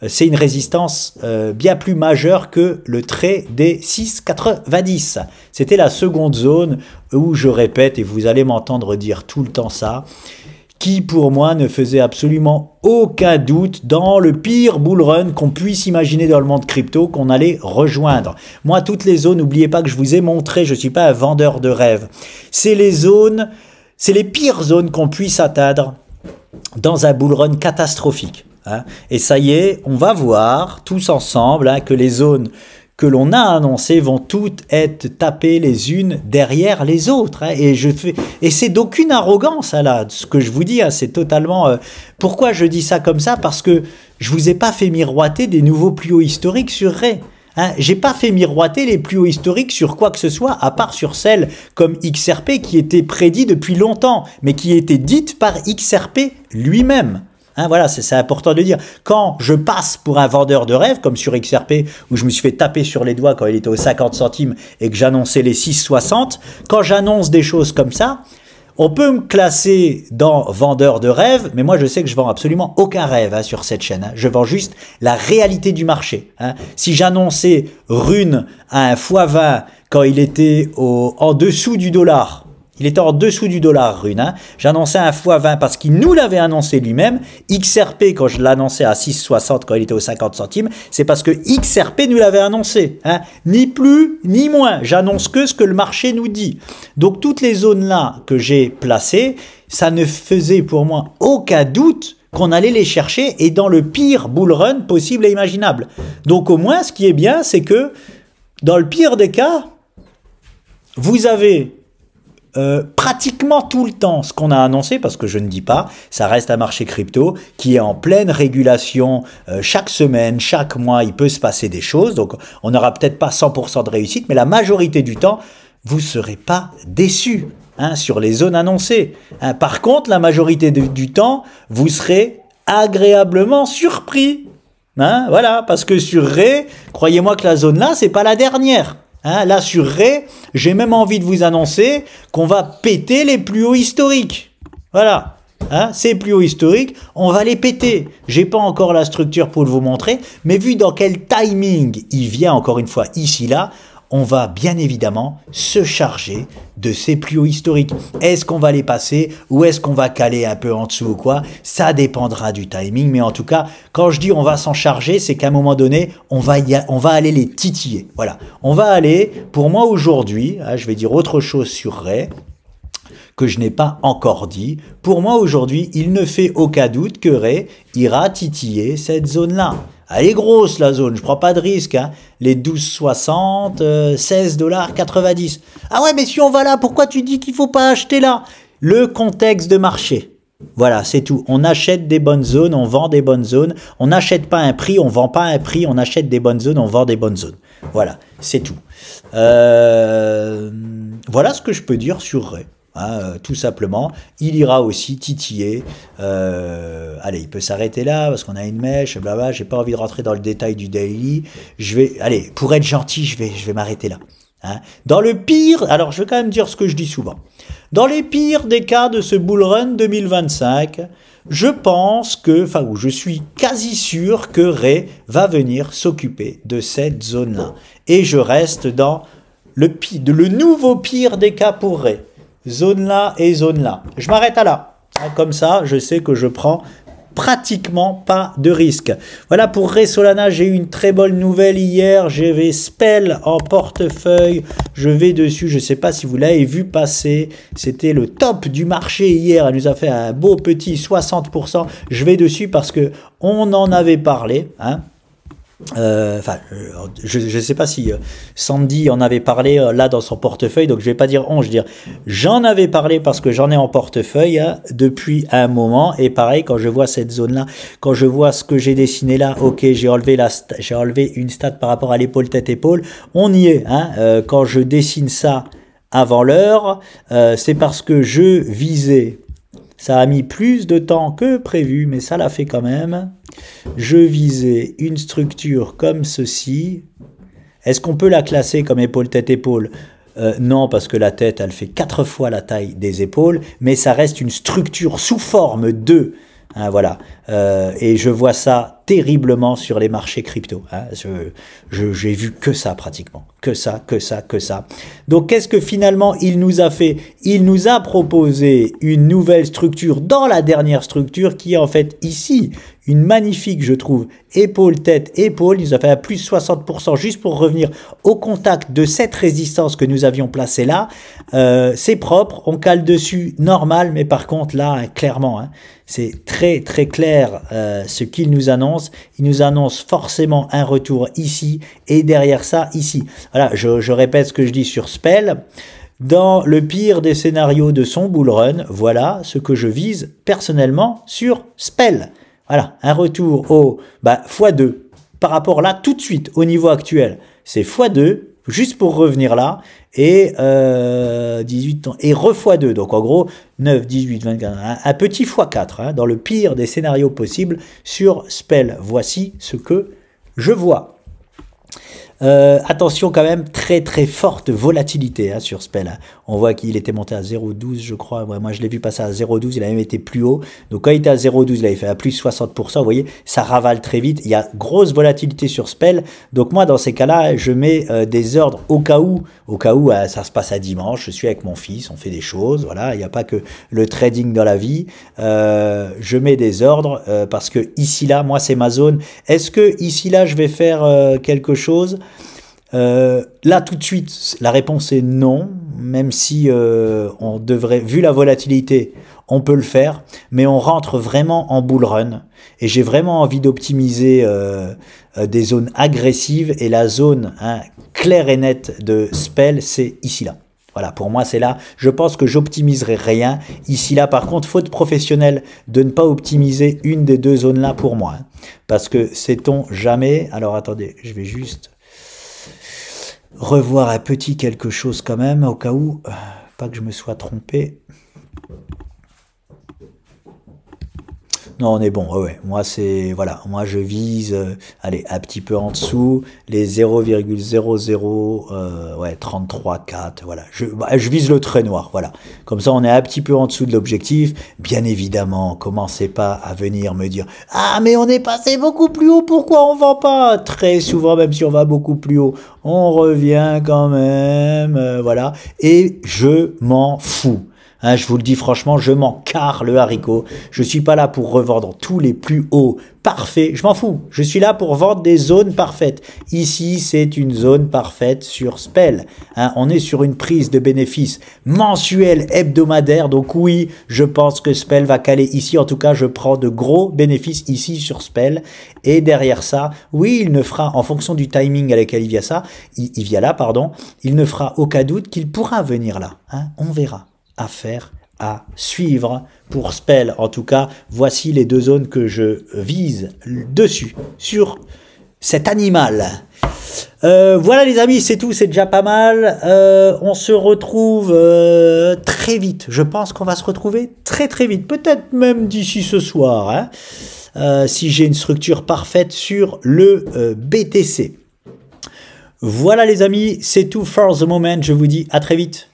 c'est une résistance bien plus majeure que le trait des 6,90. C'était la seconde zone où, je répète, et vous allez m'entendre dire tout le temps ça, qui pour moi ne faisait absolument aucun doute dans le pire bull run qu'on puisse imaginer dans le monde crypto qu'on allait rejoindre. Moi, toutes les zones, n'oubliez pas que je vous ai montré, je ne suis pas un vendeur de rêves. C'est les zones, c'est les pires zones qu'on puisse atteindre dans un bull run catastrophique. Hein. Et ça y est, on va voir tous ensemble, hein, que les zones que l'on a annoncées vont toutes être tapées les unes derrière les autres. Hein, et c'est d'aucune arrogance, hein, là, ce que je vous dis. Hein, c'est totalement. Pourquoi je dis ça comme ça? Parce que je vous ai pas fait miroiter des nouveaux plus hauts historiques sur Ray. Hein, j'ai pas fait miroiter les plus hauts historiques sur quoi que ce soit, à part sur celles comme XRP qui était prédit depuis longtemps, mais qui était dite par XRP lui-même. Hein, voilà, c'est important de dire. Quand je passe pour un vendeur de rêve, comme sur XRP, où je me suis fait taper sur les doigts quand il était aux 50 centimes et que j'annonçais les 6,60, quand j'annonce des choses comme ça, on peut me classer dans vendeur de rêve, mais moi je sais que je vends absolument aucun rêve, hein, sur cette chaîne. Hein. Je vends juste la réalité du marché. Hein. Si j'annonçais Rune à un x20 quand il était en dessous du dollar, il était en dessous du dollar, Rune. Hein. J'annonçais un x20 parce qu'il nous l'avait annoncé lui-même. XRP, quand je l'annonçais à 6,60 quand il était aux 50 centimes, c'est parce que XRP nous l'avait annoncé. Hein. Ni plus, ni moins. J'annonce que ce que le marché nous dit. Donc, toutes les zones-là que j'ai placées, ça ne faisait pour moi aucun doute qu'on allait les chercher et dans le pire bull run possible et imaginable. Donc, au moins, ce qui est bien, c'est que dans le pire des cas, vous avez pratiquement tout le temps ce qu'on a annoncé, parce que je ne dis pas, ça reste un marché crypto qui est en pleine régulation. Chaque semaine, chaque mois, il peut se passer des choses, donc on n'aura peut-être pas 100% de réussite, mais la majorité du temps, vous ne serez pas déçus, hein, sur les zones annoncées. Hein. Par contre, la majorité du temps, vous serez agréablement surpris. Hein, voilà, parce que sur Ray, croyez-moi que la zone là, c'est pas la dernière. Hein, là, sur Ray, j'ai même envie de vous annoncer qu'on va péter les plus hauts historiques. Voilà. Hein, ces plus hauts historiques, on va les péter. J'ai pas encore la structure pour vous montrer, mais vu dans quel timing il vient, encore une fois, ici, là, on va bien évidemment se charger de ces plus hauts historiques. Est-ce qu'on va les passer ou est-ce qu'on va caler un peu en dessous ou quoi? Ça dépendra du timing, mais en tout cas, quand je dis on va s'en charger, c'est qu'à un moment donné, on va aller les titiller. Voilà, on va aller, pour moi aujourd'hui, hein, je vais dire autre chose sur Ray, que je n'ai pas encore dit. Pour moi aujourd'hui, il ne fait aucun doute que Ray ira titiller cette zone-là. Elle est grosse la zone, je prends pas de risque. Hein. Les 12,60, 16,90 $. Ah ouais, mais si on va là, pourquoi tu dis qu'il faut pas acheter là? Le contexte de marché. Voilà, c'est tout. On achète des bonnes zones, on vend des bonnes zones. On n'achète pas un prix, on vend pas un prix. On achète des bonnes zones, on vend des bonnes zones. Voilà, c'est tout. Voilà ce que je peux dire sur Ray. Hein, tout simplement, il ira aussi titiller. Allez, il peut s'arrêter là parce qu'on a une mèche, blabla. J'ai pas envie de rentrer dans le détail du daily. Allez, pour être gentil, je vais m'arrêter là. Hein. Dans le pire, alors je vais quand même dire ce que je dis souvent. Dans les pires des cas de ce bull run 2025, je pense que, enfin, ou je suis quasi sûr que Ray va venir s'occuper de cette zone-là. Et je reste dans le nouveau pire des cas pour Ray. Zone là et zone là. Je m'arrête à là. Comme ça, je sais que je prends pratiquement pas de risque. Voilà pour Ray Solana, j'ai eu une très bonne nouvelle hier. J'avais Spell en portefeuille. Je vais dessus. Je ne sais pas si vous l'avez vu passer. C'était le top du marché hier. Elle nous a fait un beau petit 60%. Je vais dessus parce que on en avait parlé. Hein. Je ne sais pas si Sandy en avait parlé là dans son portefeuille, donc je vais pas dire on, je vais dire j'en avais parlé parce que j'en ai en portefeuille hein, depuis un moment. Et pareil, quand je vois cette zone là, quand je vois ce que j'ai dessiné là, ok, j'ai enlevé une stat par rapport à l'épaule tête épaule, on y est. Hein, quand je dessine ça avant l'heure, c'est parce que je visais. Ça a mis plus de temps que prévu, mais ça l'a fait quand même. Je visais une structure comme ceci. Est-ce qu'on peut la classer comme épaule, tête, épaule? Non, parce que la tête, elle fait 4 fois la taille des épaules, mais ça reste une structure sous forme de... Hein, voilà. Et je vois ça terriblement sur les marchés crypto. Hein. J'ai vu que ça pratiquement. Que ça. Donc, qu'est-ce que finalement il nous a fait? Il nous a proposé une nouvelle structure dans la dernière structure qui est en fait ici une magnifique, je trouve, épaule-tête, épaule. Il nous a fait à plus 60% juste pour revenir au contact de cette résistance que nous avions placée là. C'est propre, on cale dessus normal, mais par contre là, clairement, hein, c'est très très clair. derrière ce qu'il nous annonce, il nous annonce forcément un retour ici et derrière ça ici. Voilà, je répète ce que je dis sur Spell. Dans le pire des scénarios de son bull run, voilà ce que je vise personnellement sur Spell. Voilà, un retour au x2 par rapport là tout de suite au niveau actuel. C'est x2 juste pour revenir là et 18 ans et x2. Donc en gros 9, 18, 24, un petit x4 hein, dans le pire des scénarios possibles sur Spell. Voici ce que je vois. Attention quand même, très très forte volatilité hein, sur Spell. Hein. On voit qu'il était monté à 0,12 je crois. Ouais, moi je l'ai vu passer à 0,12, il a même été plus haut. Donc quand il était à 0,12, il avait fait à plus 60%. Vous voyez, ça ravale très vite. Il y a grosse volatilité sur Spell. Donc moi dans ces cas-là, je mets des ordres au cas où ça se passe à dimanche. Je suis avec mon fils, on fait des choses. Voilà, il n'y a pas que le trading dans la vie. Je mets des ordres parce que ici là, moi c'est ma zone. Est-ce que ici là, je vais faire quelque chose? Là tout de suite la réponse est non, même si on devrait, vu la volatilité on peut le faire, mais on rentre vraiment en bull run et j'ai vraiment envie d'optimiser des zones agressives et la zone hein, claire et nette de Spell c'est ici là. Voilà, pour moi c'est là, je pense que j'optimiserai rien. Ici là par contre, faute professionnelle de ne pas optimiser une des deux zones là pour moi. Hein, parce que sait-on jamais, alors attendez, je vais juste revoir un petit quelque chose quand même, au cas où, pas que je me sois trompé. Non, on est bon, ouais. Moi, c'est, voilà, moi, je vise, allez, un petit peu en dessous, les 0,00, ouais, 33,4, voilà. Je vise le trait noir, voilà. Comme ça, on est un petit peu en dessous de l'objectif. Bien évidemment, commencez pas à venir me dire, ah, mais on est passé beaucoup plus haut, pourquoi on vend pas? Très souvent, même si on va beaucoup plus haut, on revient quand même, voilà. Et je m'en fous. Hein, je vous le dis franchement, je m'en carre le haricot. Je suis pas là pour revendre tous les plus hauts parfaits. Je m'en fous. Je suis là pour vendre des zones parfaites. Ici, c'est une zone parfaite sur Spell. Hein, on est sur une prise de bénéfices mensuelle, hebdomadaire. Donc oui, je pense que Spell va caler ici. En tout cas, je prends de gros bénéfices ici sur Spell. Et derrière ça, oui, il ne fera, en fonction du timing à lequel il vient là, il ne fera aucun doute qu'il pourra venir là. Hein, on verra. Affaire à suivre pour Spell. En tout cas, voici les deux zones que je vise dessus, sur cet animal. Voilà les amis, c'est tout, c'est déjà pas mal. On se retrouve très vite. Je pense qu'on va se retrouver très très vite. Peut-être même d'ici ce soir, hein, si j'ai une structure parfaite sur le BTC. Voilà les amis, c'est tout for the moment. Je vous dis à très vite.